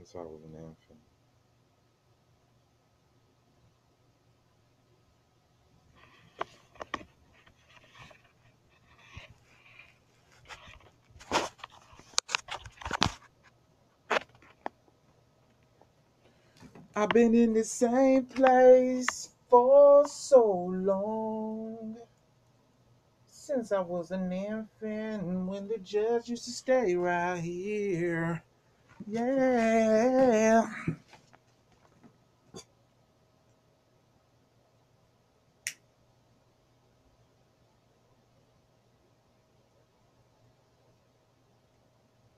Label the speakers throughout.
Speaker 1: since I was an infant. I've been in the same place for so long. Since I was an infant, when the judge used to stay right here. Yeah.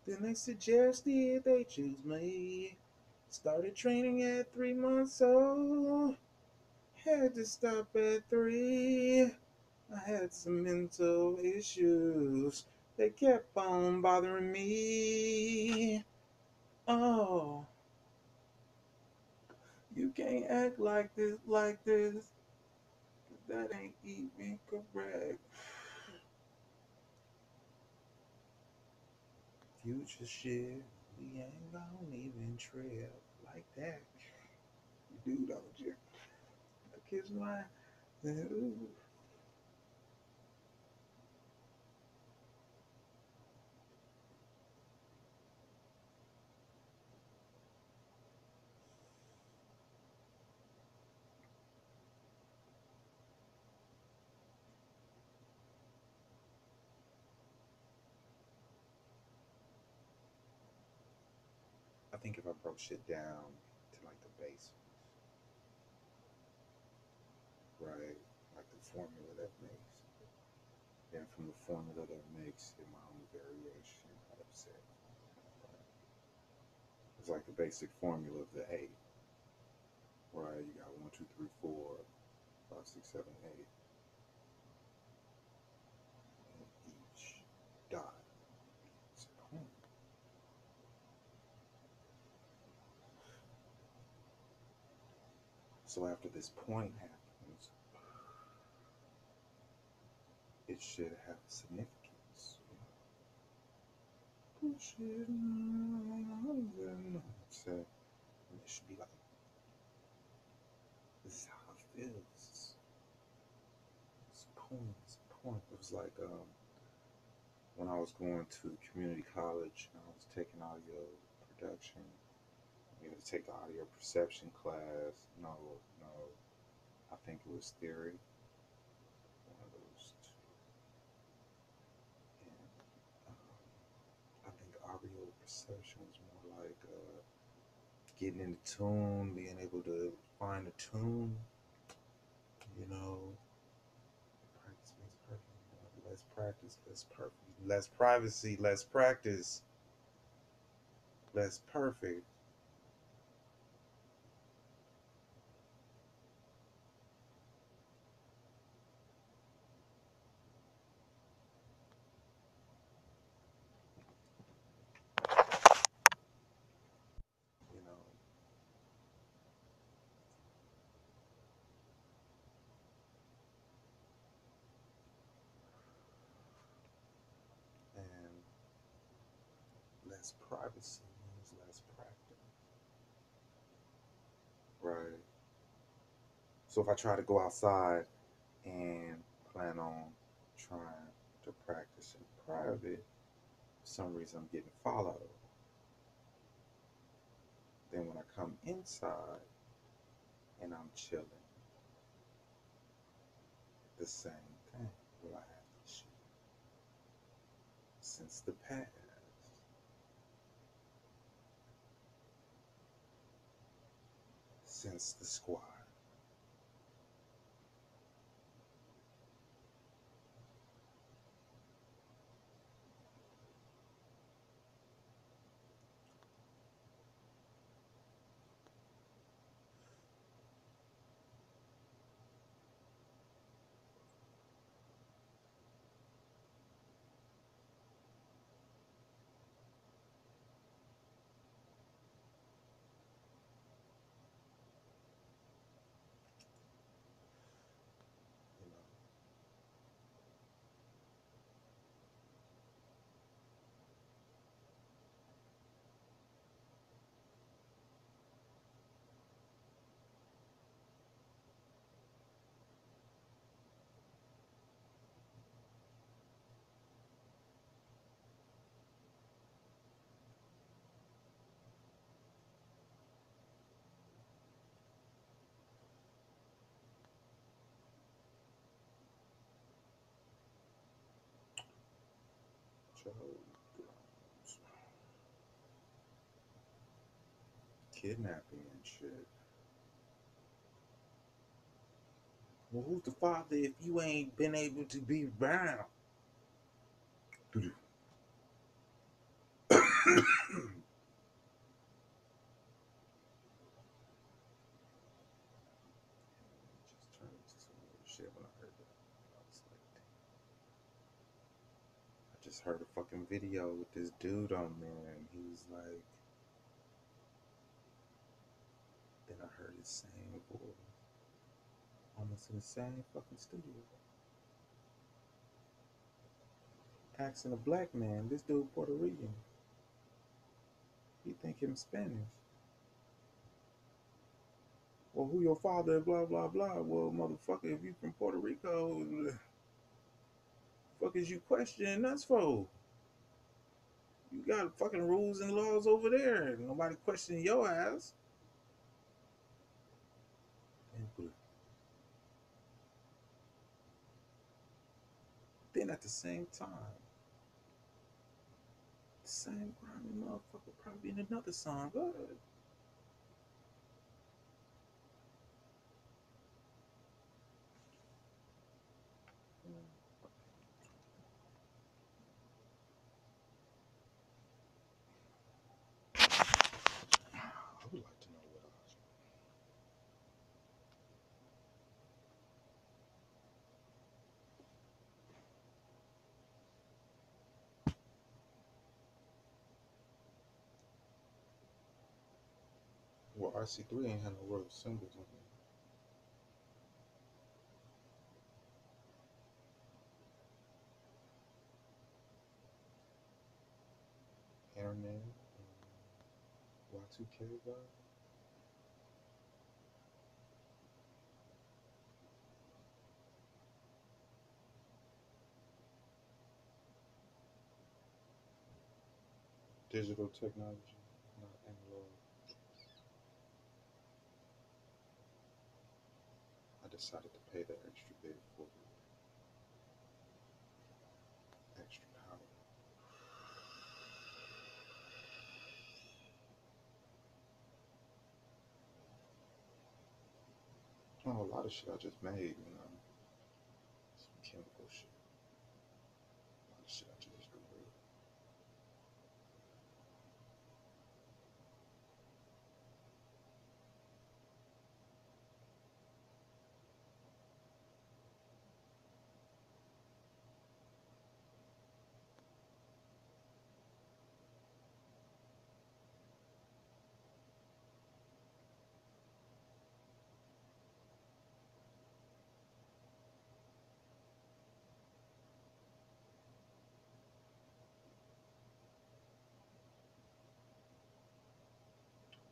Speaker 1: Then they suggested they choose me. Started training at 3 months old. Had to stop at three. I had some mental issues. They kept on bothering me. Oh, you can't act like this, like this. That ain't even correct. Future shit, we ain't gonna even trip like that. You do, don't you? The kids line. Ooh. I think if I broke shit down to like the basics, right? Like the formula that makes. Then from the formula that makes it my own variation of set. Right? It's like the basic formula of the eight, right? You got one, two, three, four, five, six, seven, eight, and each dot is a point. So after this point happens, it should have significance. Push it on. So it should be like, this is how it feels. It's a point. It's a point. It was like when I was going to community college and I was taking audio production. We had to take the audio perception class. No, no, I think it was theory. One of those two. And I think audio perception was more like getting in the tune, being able to find a tune. You know, practice makes perfect. Less practice, less perfect. Less privacy, less practice, less perfect. You know, and less privacy means less practice, right? So if I try to go outside and plan on trying to practice in private, for some reason I'm getting followed. Then when I come inside and I'm chilling, the same thing. Will I have to shit since the past? Since the squad. Child drones. Kidnapping and shit. Well, who's the father if you ain't been able to be around? Just turned into some weird shit when I heard that. I was like, damn. I just heard a fucking video with this dude on there, and he was like, then I heard his same voice, almost in the same fucking studio, asking a black man, this dude Puerto Rican, he think him Spanish. Well, who your father? Blah blah blah. Well, motherfucker, if you from Puerto Rico, the fuck is you questioning us for? You got fucking rules and laws over there. Nobody questioning your ass. And then at the same time, the same grimy motherfucker probably in another song. Go ahead. I would like to know what RC3 ain't had no world symbols on it. Airman, Y2K vibe. Digital technology, not analog. I decided to pay the extra bit for the extra power. Oh, a lot of shit I just made, you know. Some chemical shit. A lot of shit I just grew.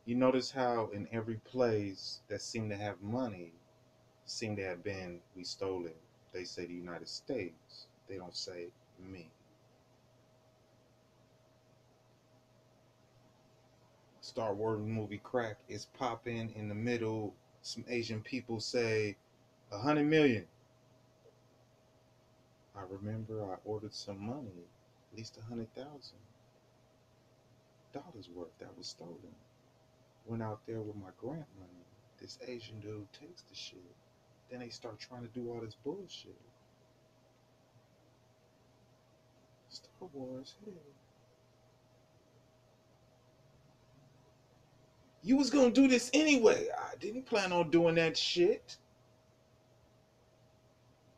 Speaker 1: You notice how in every place that seemed to have money seemed to have been we stole it. They say the United States. They don't say me. Star Wars movie crack is popping in the middle. Some Asian people say 100 million. I remember I ordered some money, at least $100,000 worth that was stolen. Went out there with my grant money. This Asian dude takes the shit. Then they start trying to do all this bullshit. Star Wars, hey. You was gonna do this anyway. I didn't plan on doing that shit.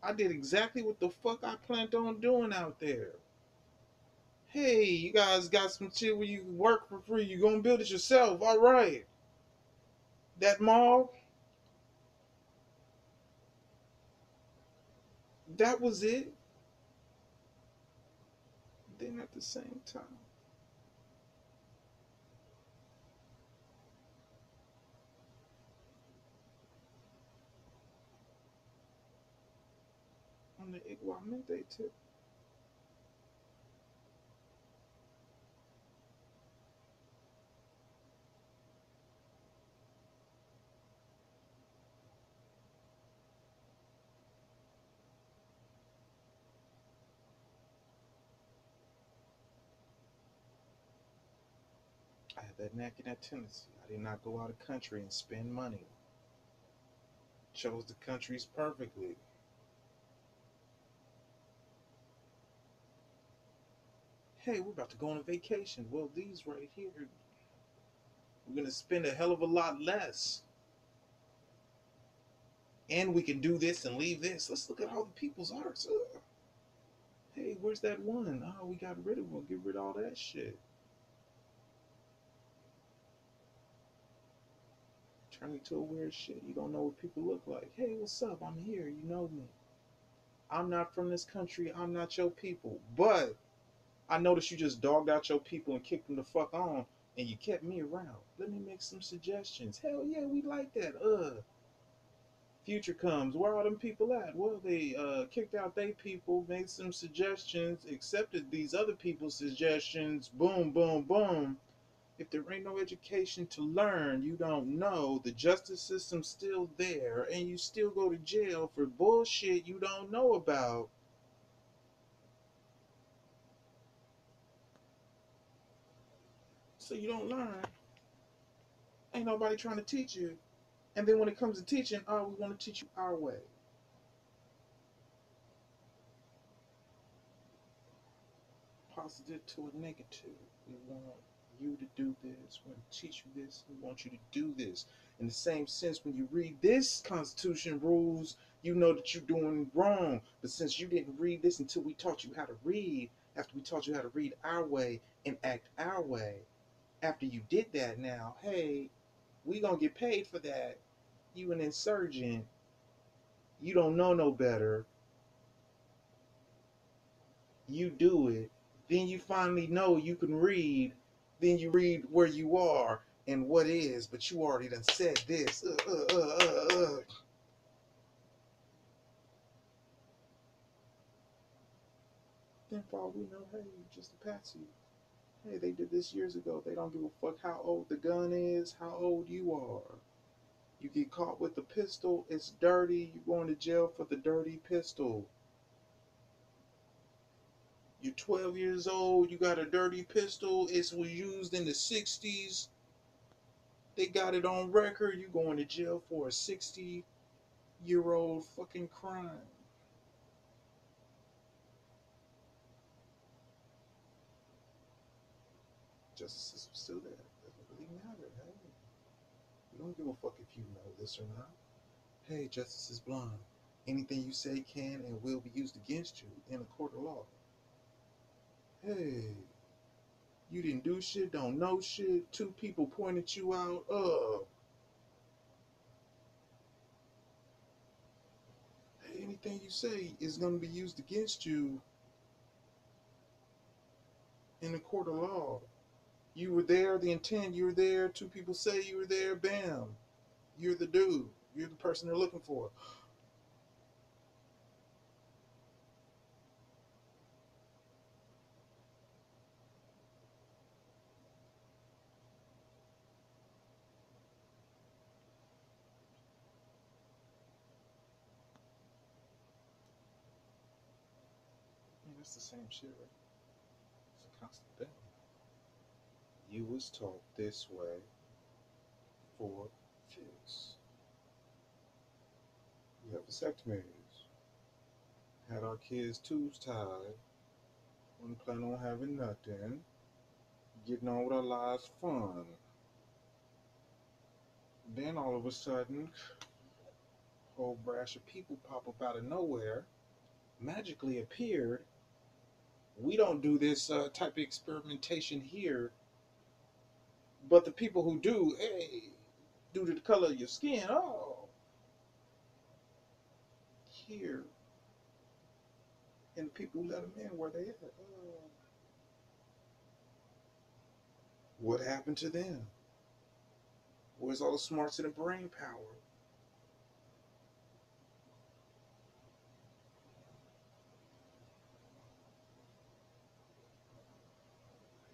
Speaker 1: I did exactly what the fuck I planned on doing out there. Hey, you guys got some shit where you can work for free. You gonna build it yourself. All right. That mall, that was it. Then at the same time, on the Iguamente tip, I had that knack and that tendency. I did not go out of country and spend money. Chose the countries perfectly. Hey, we're about to go on a vacation. Well, these right here, we're gonna spend a hell of a lot less. And we can do this and leave this. Let's look at all the people's arts. Ugh. Hey, where's that one? Oh, we got rid of one. Get rid of all that shit. Turn into a weird shit. You don't know what people look like. Hey, what's up? I'm here. You know me. I'm not from this country. I'm not your people. But I noticed you just dogged out your people and kicked them the fuck on, and you kept me around. Let me make some suggestions. Hell yeah, we like that. Future comes. Where are them people at? Well, they kicked out they people, made some suggestions, accepted these other people's suggestions. Boom, boom, boom. If there ain't no education to learn, you don't know. The justice system's still there, and you still go to jail for bullshit you don't know about. So you don't learn. Ain't nobody trying to teach you. And then when it comes to teaching, oh, we want to teach you our way. Positive to a negative. We want you to do this. We want to teach you this. We want you to do this. In the same sense, when you read this Constitution rules, you know that you're doing wrong. But since you didn't read this until we taught you how to read, after we taught you how to read our way and act our way, after you did that now, hey, we gonna get paid for that. You an insurgent. You don't know no better. You do it, then you finally know you can read, then you read where you are and what is, but you already done said this. Then for all we know, hey, just a patsy. Hey, they did this years ago. They don't give a fuck how old the gun is, how old you are. You get caught with the pistol, it's dirty. You're going to jail for the dirty pistol. You're 12 years old, you got a dirty pistol, it was used in the 60s. They got it on record. You going to jail for a 60-year-old fucking crime. Justice is still there. Doesn't really matter. Hey, we don't give a fuck if you know this or not. Hey, justice is blind. Anything you say can and will be used against you in a court of law. Hey, you didn't do shit, don't know shit. Two people pointed you out. Hey, anything you say is gonna be used against you in a court of law. You were there, the intent, you were there, two people say you were there, bam. You're the dude. You're the person they're looking for. Man, that's the same shit, right? It's a constant thing. You was taught this way for this. We have vasectomies. Had our kids' tubes tied. Wouldn't plan on having nothing. Getting on with our lives fun. Then all of a sudden, a whole brash of people pop up out of nowhere, magically appeared. We don't do this type of experimentation here, but the people who do, hey, due to the color of your skin, oh, here. And the people who let them in, where they at? What happened to them? Where's all the smarts and the brain power?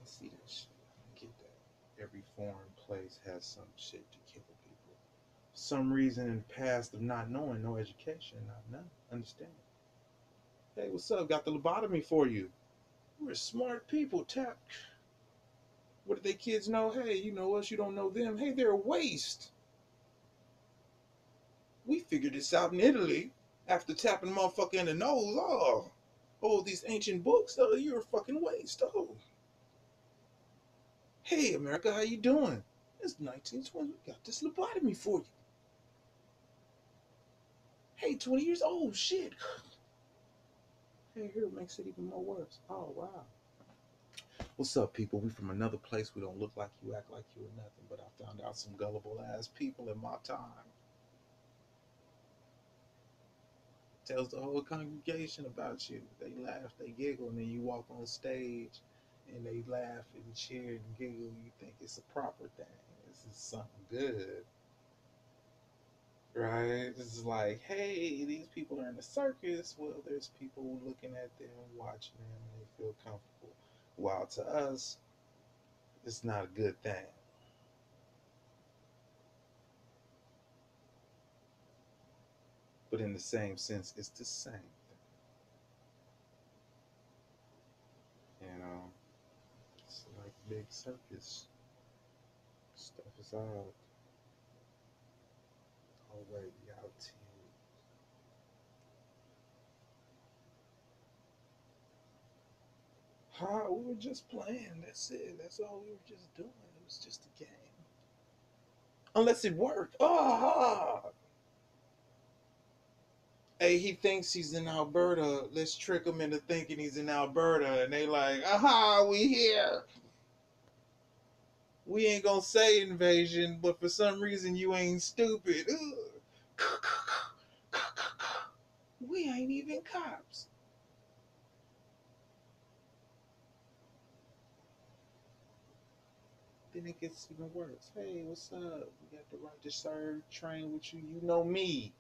Speaker 1: I see that shit. I get that. Every foreign place has some shit to kill people. Some reason in the past of not knowing, no education, not none. Understand? Hey, what's up? Got the lobotomy for you. We're smart people. Tap. What did they kids know? Hey, you know us, you don't know them. Hey, they're a waste. We figured this out in Italy after tapping motherfucker in the nose. Oh, these ancient books. Oh, you're a fucking waste. Oh, hey, America, how you doing? It's 1920. We got this lobotomy for you. Hey, 20 years. Oh, shit. Hey, here, it makes it even more worse. Oh, wow. What's up, people? We from another place. We don't look like you, act like you, or nothing. But I found out some gullible ass people in my time. Tells the whole congregation about you. They laugh, they giggle, and then you walk on stage and they laugh and cheer and giggle. You think it's a proper thing. This is something good, right? This is like, hey, these people are in the circus. Well, there's people looking at them, watching them, and they feel comfortable. While to us, it's not a good thing. But in the same sense, it's the same thing. You know, it's like big circus. Stuff is out. Oh, wait, reality. We were just playing. That's it. That's all we were just doing. It was just a game. Unless it worked. Hey, he thinks he's in Alberta. Let's trick him into thinking he's in Alberta. And they like, we here. We ain't gonna say invasion, but for some reason you ain't stupid. We ain't even cops. Then it gets even worse. Hey, what's up? We got the right to serve, train with you. You know me.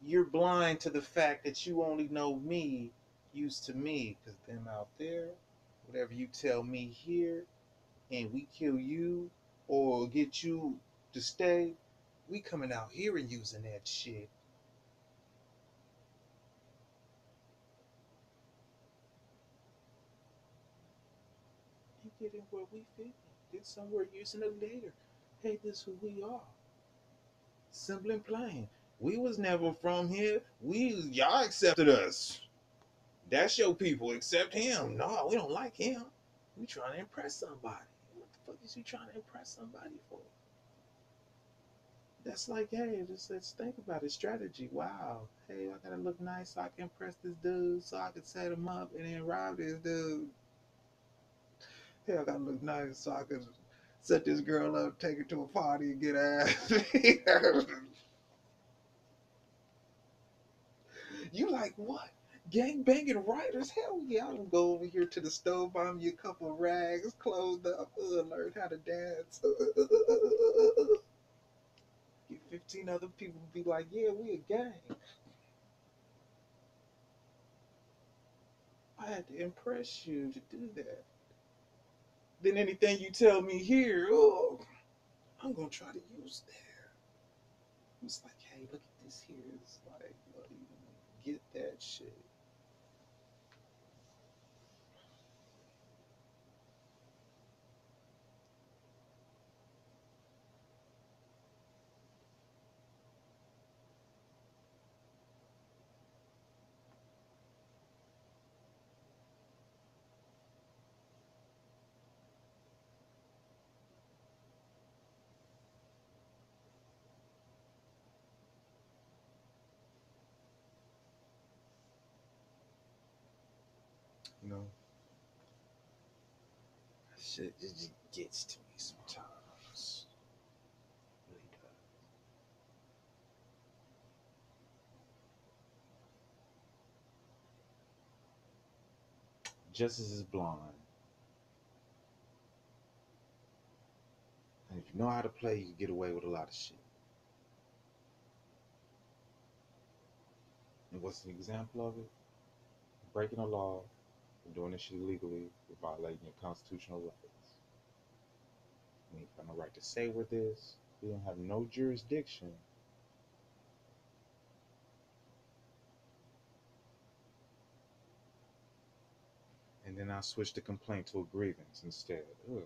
Speaker 1: You're blind to the fact that you only know me, used to me, because them out there, whatever you tell me here, and we kill you or get you to stay, we coming out here and using that shit. And getting where we fit. Get somewhere using it later. Hey, this is who we are. Simple and plain. We was never from here. Y'all accepted us. That's your people. Accept him. No, we don't like him. We trying to impress somebody. What the fuck is you trying to impress somebody for? That's like, hey, just let's think about it. Strategy. Wow. Hey, I gotta look nice so I can impress this dude, so I can set him up and then rob this dude. Hey, I gotta look nice so I can set this girl up, take her to a party, and get ass. You like what? Gang banging writers? Hell yeah, I'm gonna go over here to the stove, buy me a couple of rags, clothed up, learn how to dance. Get 15 other people to be like, yeah, we a gang. I had to impress you to do that. Then anything you tell me here, oh, I'm gonna try to use that. It's like, hey, look at this here. It's like, get that shit. You know, shit just gets to me sometimes. It really does. Justice is blind. And if you know how to play, you get away with a lot of shit. And what's an example of it? Breaking a law, doing this shit illegally, you're violating your constitutional rights. We ain't got no right to say we're this. We don't have no jurisdiction. And then I switch the complaint to a grievance instead. Ugh.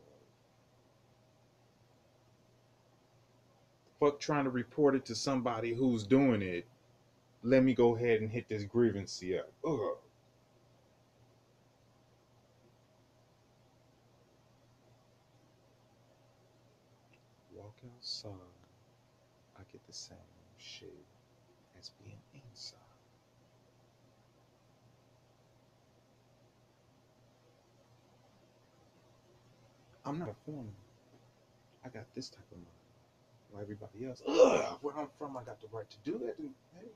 Speaker 1: Fuck trying to report it to somebody who's doing it. Let me go ahead and hit this grievance up. Ugh. Walk outside, I get the same shit as being inside. I'm not a foreigner. I got this type of mind. Like everybody else. Ugh, where I'm from, I got the right to do that. And, hey,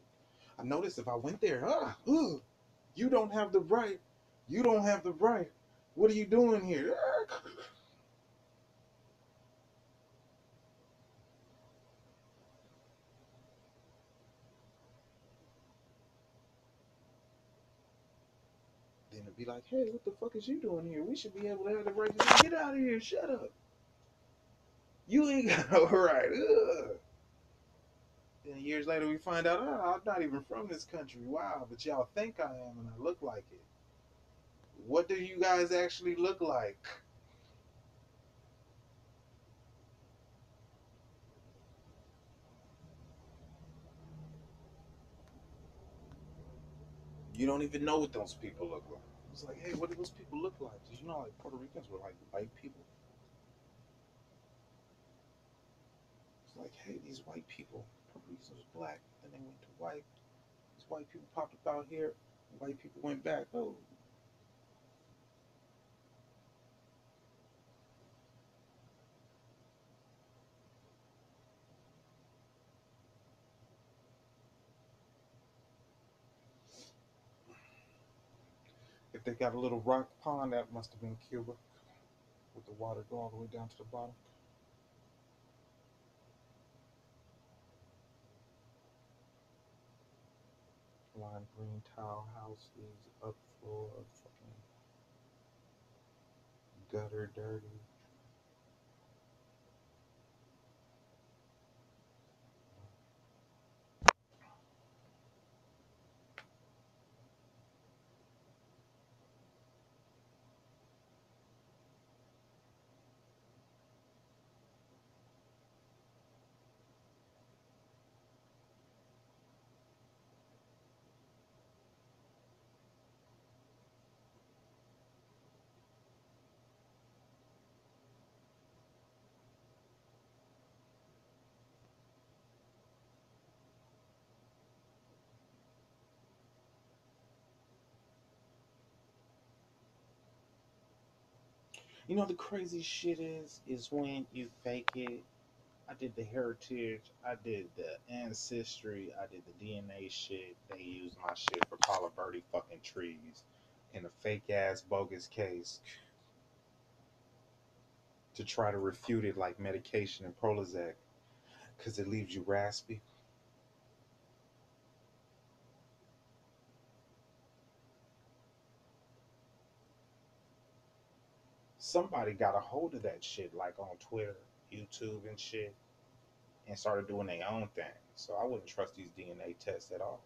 Speaker 1: I noticed if I went there, you don't have the right. You don't have the right. What are you doing here? Then it'd be like, hey, what the fuck is you doing here? We should be able to have the right to get out of here. Shut up. You ain't got no right. Ugh. Then years later, we find out, I'm not even from this country. Wow, but y'all think I am, and I look like it. What do you guys actually look like? You don't even know what those people look like. It's like, hey, what do those people look like? Did you know, like Puerto Ricans were like white people? It's like, hey, these white people, Puerto Ricans was black, then they went to white. These white people popped up out here. White people went back. Oh, if they got a little rock pond, that must have been Cuba, with the water go all the way down to the bottom. Lime green tile houses, upfloor, fucking gutter dirty. You know the crazy shit is when you fake it. I did the heritage, I did the ancestry, I did the DNA shit. They used my shit for Palo Verde fucking trees in a fake ass bogus case to try to refute it like medication and Prozac because it leaves you raspy. Somebody got a hold of that shit like on Twitter, YouTube, and shit, and started doing their own thing. So I wouldn't trust these DNA tests at all.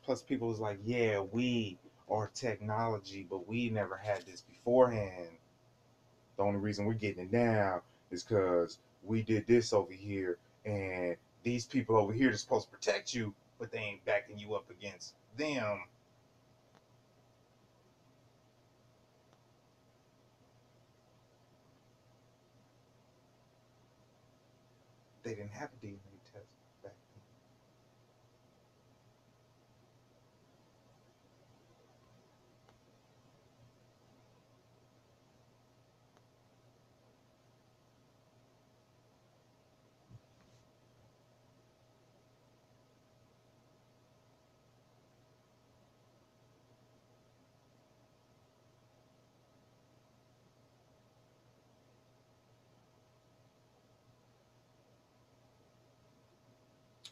Speaker 1: Plus, people was like, yeah, we are technology, but we never had this beforehand. The only reason we're getting it now is because we did this over here, and these people over here are supposed to protect you, but they ain't backing you up against them. They didn't have a DNA test back then.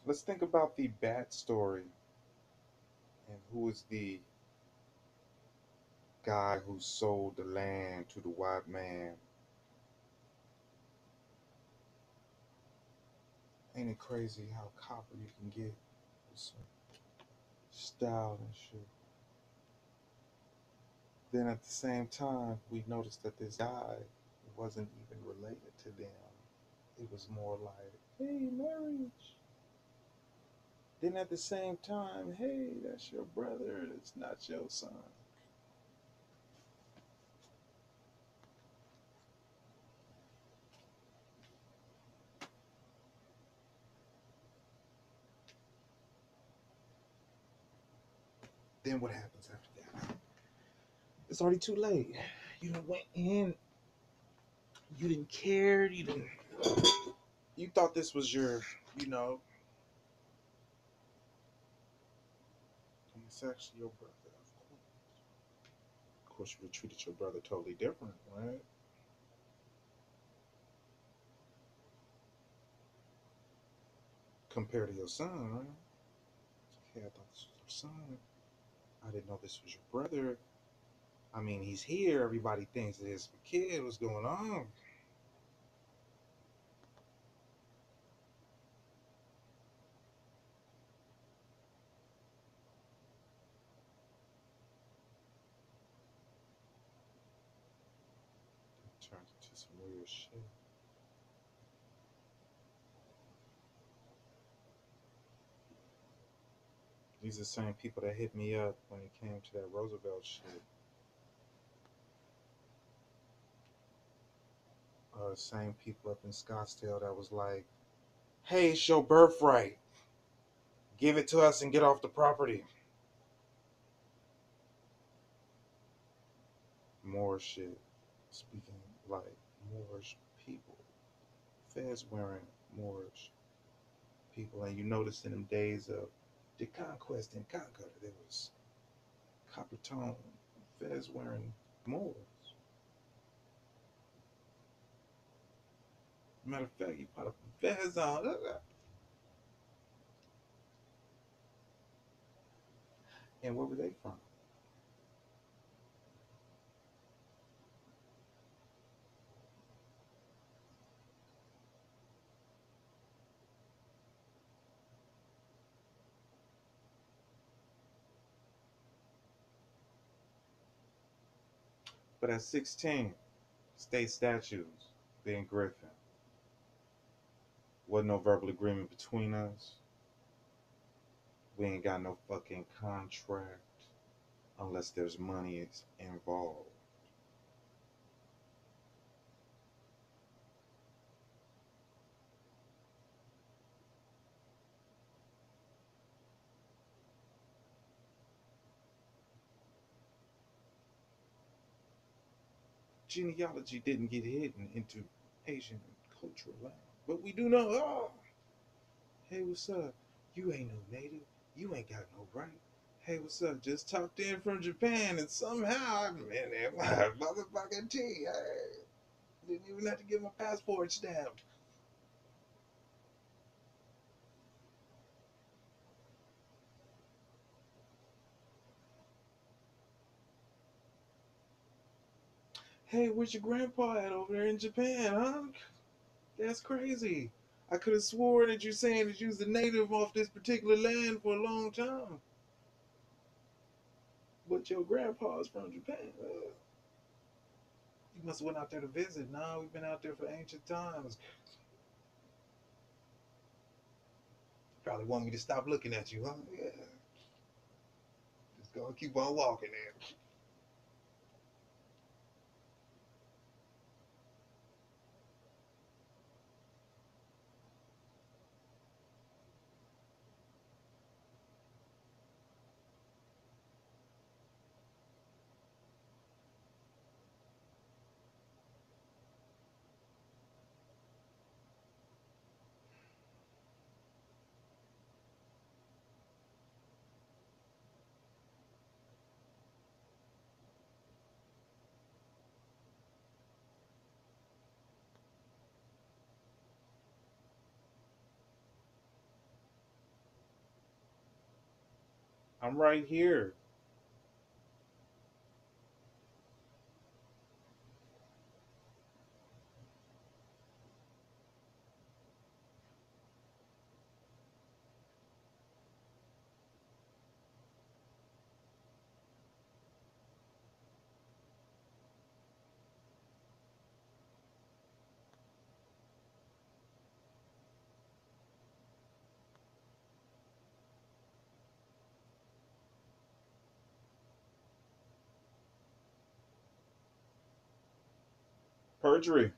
Speaker 1: Let's think about the Bat story and who is the guy who sold the land to the white man. Ain't it crazy how copper you can get with some style and shit? Then at the same time, we noticed that this guy wasn't even related to them. It was more like, hey, marriage. Then at the same time, hey, that's your brother. It's not your son. Then what happens after that? It's already too late. You done went in. You didn't care. You didn't. You thought this was your, you know, it's actually your brother. Of course, you would have treated your brother totally different, right? Compared to your son, right? Okay, I thought this was your son. I didn't know this was your brother. I mean, he's here. Everybody thinks it's his kid. What's going on? It turns into some weird shit. These are the same people that hit me up when it came to that Roosevelt shit. Same people up in Scottsdale that was like, hey, it's your birthright. Give it to us and get off the property. More shit. Speaking like Moorish people. Feds wearing Moorish people. And you notice in them days of the conquest and conquer, there was copper tone feds wearing Moors. Matter of fact, you put a fez on. And where were they from? But at 16, state statutes, being Griffin, wasn't no verbal agreement between us. We ain't got no fucking contract unless there's money involved. Genealogy didn't get hidden into Asian cultural line. But we do know, oh, hey, what's up? You ain't no native. You ain't got no right. Hey, what's up? Just talked in from Japan and somehow I'm in there. Motherfucking tea. Hey, didn't even have to get my passport stamped. Hey, where's your grandpa at over there in Japan, huh? That's crazy. I could have sworn that you're saying that you was a native off this particular land for a long time. But your grandpa's from Japan. You must have went out there to visit. No, we've been out there for ancient times. Probably want me to stop looking at you, huh? Yeah. Just gonna keep on walking there. I'm right here. Perjury.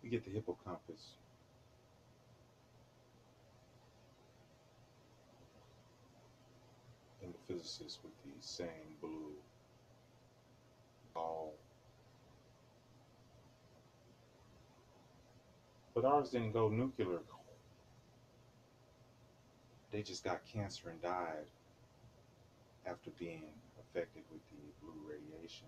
Speaker 1: We get the hippocampus and the physicist with the same blue ball. But ours didn't go nuclear. They just got cancer and died after being affected with the blue radiation.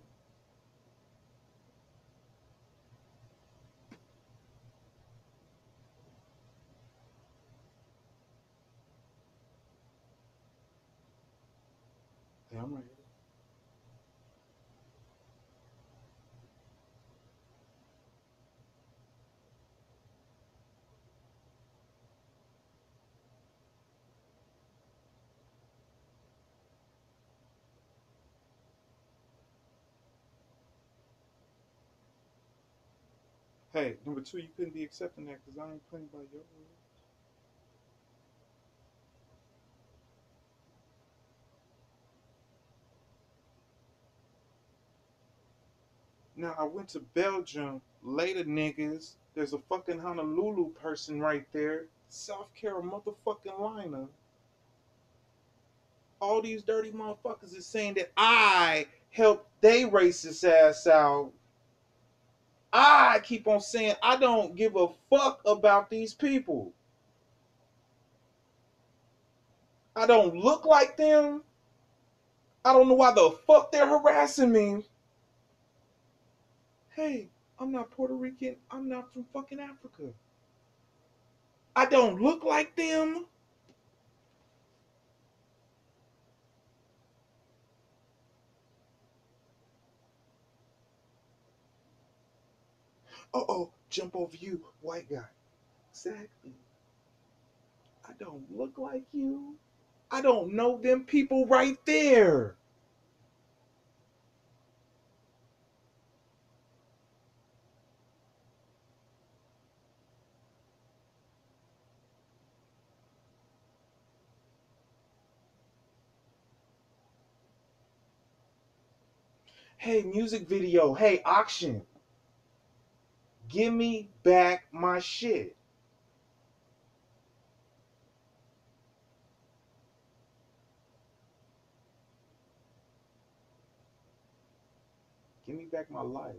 Speaker 1: Yeah, I'm right here. Hey, number two, you couldn't be accepting that because I ain't playing by your rules. Now, I went to Belgium. Later, niggas. There's a fucking Honolulu person right there. South Carolina motherfucking liner. All these dirty motherfuckers is saying that I helped they racist ass out. I keep on saying I don't give a fuck about these people. I don't look like them. I don't know why the fuck they're harassing me. Hey, I'm not Puerto Rican. I'm not from fucking Africa. I don't look like them. Oh, jump over you, white guy. Exactly. I don't look like you. I don't know them people right there. Hey, music video. Hey, auction. Give me back my shit. Give me back my life.